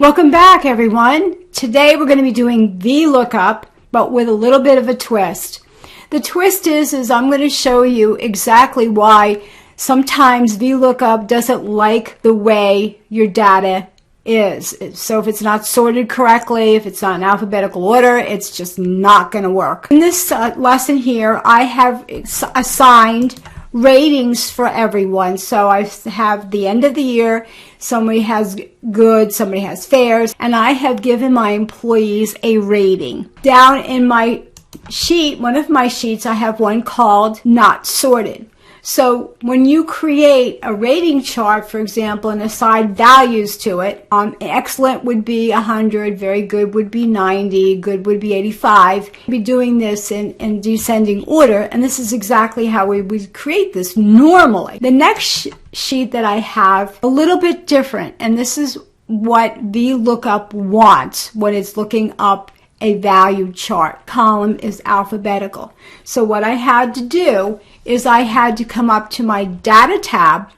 Welcome back, everyone. Today we're going to be doing VLOOKUP, but with a little bit of a twist. The twist is I'm going to show you exactly why sometimes VLOOKUP doesn't like the way your data is. So if it's not sorted correctly, if it's not in alphabetical order, it's just not going to work. In this lesson here, I have assigned ratings for everyone. So I have the end of the year, somebody has good, somebody has fairs, and I have given my employees a rating. Down in my sheet, one of my sheets, I have one called Not Sorted. So when you create a rating chart, for example, and assign values to it, excellent would be 100, very good would be 90, good would be 85. We'll be doing this in descending order, and this is exactly how we would create this normally. The next sheet that I have, a little bit different, and this is what VLOOKUP wants when it's looking up a value chart. Column is alphabetical. So what I had to do is I had to come up to my data tab,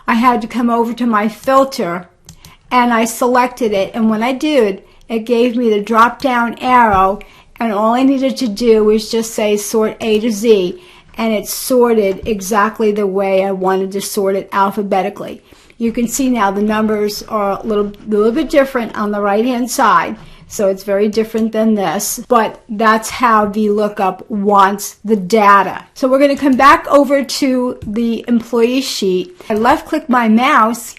I had to come over to my filter, and I selected it, and when I did, it gave me the drop down arrow, and all I needed to do was just say sort A to Z, and it sorted exactly the way I wanted to sort it alphabetically. You can see now the numbers are a little bit different on the right hand side. So it's very different than this, but that's how VLOOKUP wants the data. So we're going to come back over to the employee sheet. I left click my mouse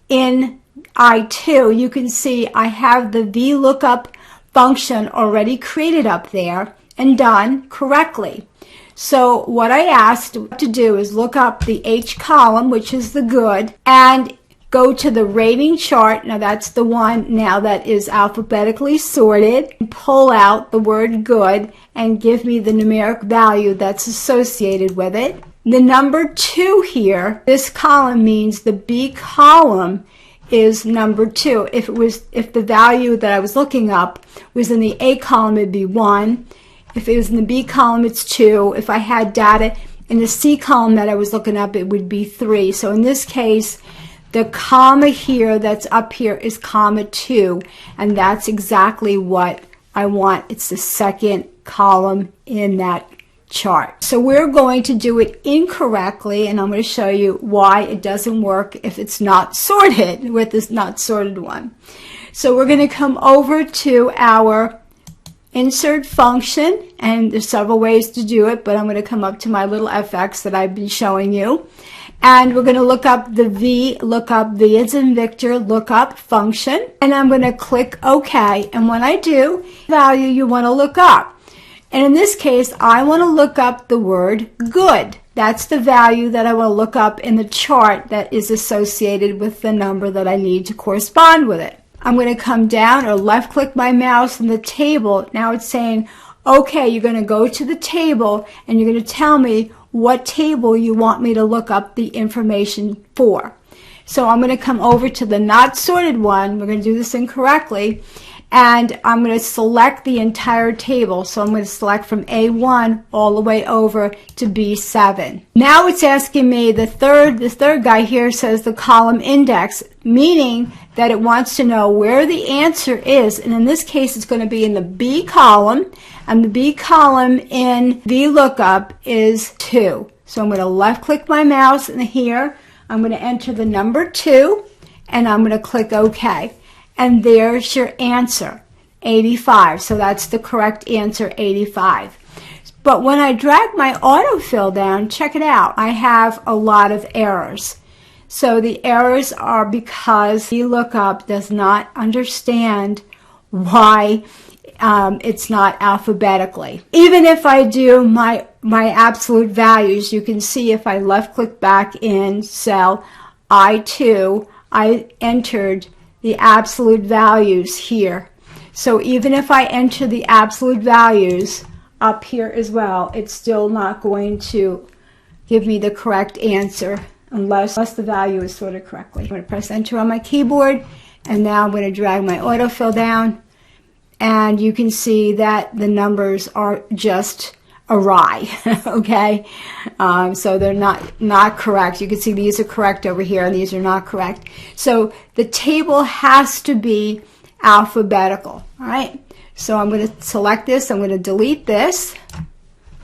in I2. You can see I have the VLOOKUP function already created up there and done correctly. So what I asked to do is look up the H column, which is the good, and go to the rating chart. Now that's the one now that is alphabetically sorted. Pull out the word good and give me the numeric value that's associated with it. The number 2 here, this column means the B column is number 2. If the value that I was looking up was in the A column, it'd be 1. If it was in the B column, it's 2. If I had data in the C column that I was looking up, it would be 3. So in this case, the comma here that's up here is comma 2, and that's exactly what I want. It's the second column in that chart. So we're going to do it incorrectly, and I'm going to show you why it doesn't work if it's not sorted with this not sorted one. So we're going to come over to our insert function, and there's several ways to do it, but I'm going to come up to my little FX that I've been showing you. And we're going to look up the VLOOKUP, V as in Victor, lookup function. And I'm going to click OK. And when I do, value you want to look up. And in this case, I want to look up the word good. That's the value that I want to look up in the chart that is associated with the number that I need to correspond with it. I'm going to come down or left click my mouse on the table. Now it's saying, okay, you're going to go to the table and you're going to tell me what table you want me to look up the information for. So I'm going to come over to the not sorted one. We're going to do this incorrectly. And I'm going to select the entire table. So I'm going to select from A1 all the way over to B7. Now it's asking me, this third guy here says the column index, meaning that it wants to know where the answer is. And in this case, it's going to be in the B column. And the B column in VLOOKUP is 2. So I'm going to left click my mouse in here. I'm going to enter the number 2 and I'm going to click OK. And there's your answer, 85. So that's the correct answer, 85. But when I drag my autofill down, check it out. I have a lot of errors. So the errors are because VLOOKUP does not understand why it's not alphabetically. Even if I do my absolute values, you can see if I left click back in cell I2, I entered the absolute values here. So even if I enter the absolute values up here as well, it's still not going to give me the correct answer unless the value is sorted correctly. I'm going to press enter on my keyboard, and now I'm going to drag my autofill down, and you can see that the numbers are just awry. Okay, so they're not correct. You can see these are correct over here and these are not correct. So the table has to be alphabetical. All right, so I'm going to select this. I'm going to delete this.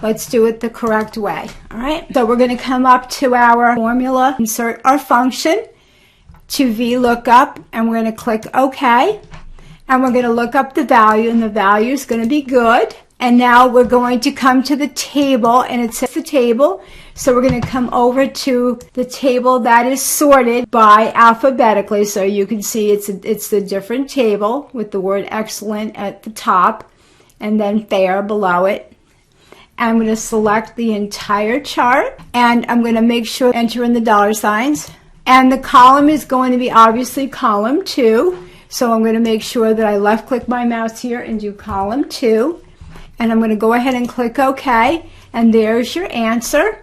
Let's do it the correct way. All right, so we're going to come up to our formula, insert our function to VLOOKUP, and we're going to click OK. And we're going to look up the value, and the value is going to be good. And now we're going to come to the table, and it says the table. So we're going to come over to the table that is sorted by alphabetically. So you can see it's the different table with the word excellent at the top and then fair below it. I'm going to select the entire chart, and I'm going to make sure to enter in the dollar signs. And the column is going to be obviously column 2. So I'm going to make sure that I left click my mouse here and do column 2. And I'm going to go ahead and click OK. And there's your answer.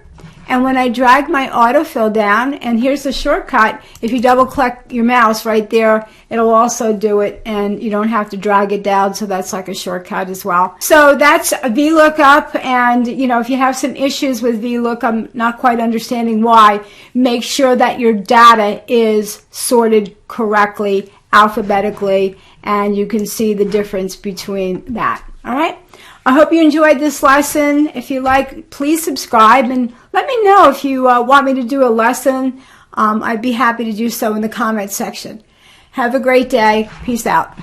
And when I drag my autofill down, and here's the shortcut, if you double click your mouse right there, it'll also do it, and you don't have to drag it down, so that's like a shortcut as well. So that's VLOOKUP, and if you have some issues with VLOOKUP, not quite understanding why, make sure that your data is sorted correctly, alphabetically, and you can see the difference between that. All right? I hope you enjoyed this lesson. If you like, please subscribe and let me know if you want me to do a lesson. I'd be happy to do so in the comment section. Have a great day. Peace out.